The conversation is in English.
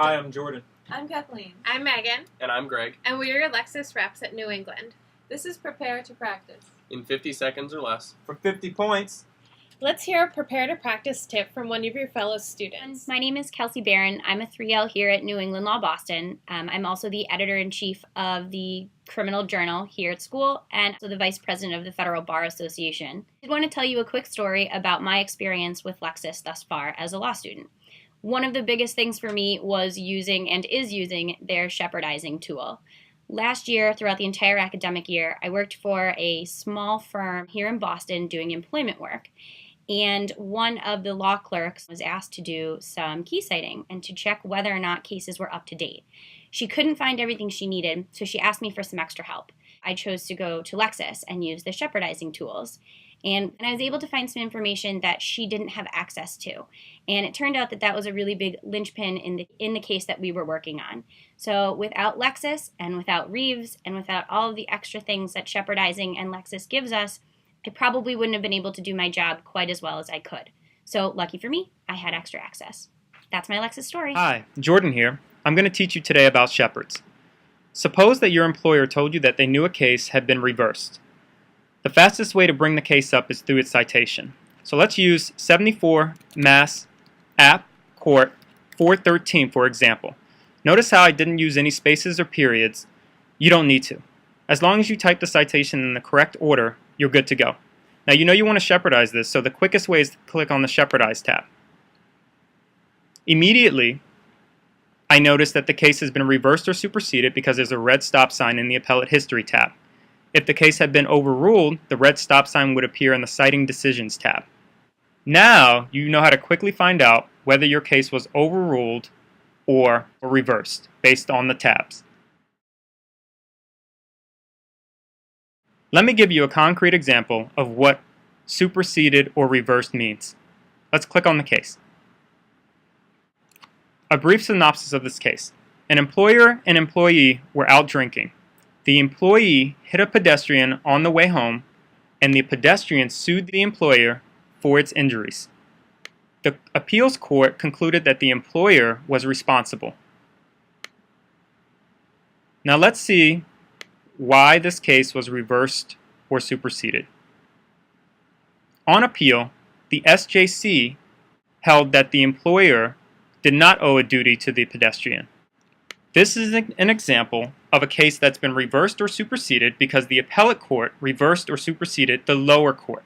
Hi, I'm Jordan. I'm Kathleen. I'm Megan. And I'm Greg. And we are your Lexis reps at New England. This is Prepare to Practice. In 50 seconds or less. For 50 points. Let's hear a Prepare to Practice tip from one of your fellow students. My name is Kelsey Barron. I'm a 3L here at New England Law Boston. I'm also the editor-in-chief of the Criminal Journal here at school and also the vice president of the Federal Bar Association. I want to tell you a quick story about my experience with Lexis thus far as a law student. One of the biggest things for me was using and is using their Shepardizing tool. Last year, throughout the entire academic year, I worked for a small firm here in Boston doing employment work. And one of the law clerks was asked to do some key citing and to check whether or not cases were up to date. She couldn't find everything she needed, so she asked me for some extra help. I chose to go to Lexis and use the Shepardizing tools. And I was able to find some information that she didn't have access to. And it turned out that that was a really big linchpin in the case that we were working on. So without Lexis and without Reeves and without all of the extra things that Shepardizing and Lexis gives us, I probably wouldn't have been able to do my job quite as well as I could. So lucky for me, I had extra access. That's my Lexis story. Hi, Jordan here. I'm going to teach you today about Shepards. Suppose that your employer told you that they knew a case had been reversed. The fastest way to bring the case up is through its citation. So let's use 74 Mass. App. Court 413 for example. Notice how I didn't use any spaces or periods. You don't need to. As long as you type the citation in the correct order, you're good to go. Now you know you want to Shepardize this, so the quickest way is to click on the Shepardize tab. Immediately, I notice that the case has been reversed or superseded because there's a red stop sign in the Appellate History tab. If the case had been overruled, the red stop sign would appear in the Citing Decisions tab. Now you know how to quickly find out whether your case was overruled or reversed based on the tabs. Let me give you a concrete example of what superseded or reversed means. Let's click on the case. A brief synopsis of this case. An employer and employee were out drinking. The employee hit a pedestrian on the way home, and the pedestrian sued the employer for its injuries. The appeals court concluded that the employer was responsible. Now let's see why this case was reversed or superseded. On appeal, the SJC held that the employer did not owe a duty to the pedestrian. This is an example of a case that's been reversed or superseded because the appellate court reversed or superseded the lower court.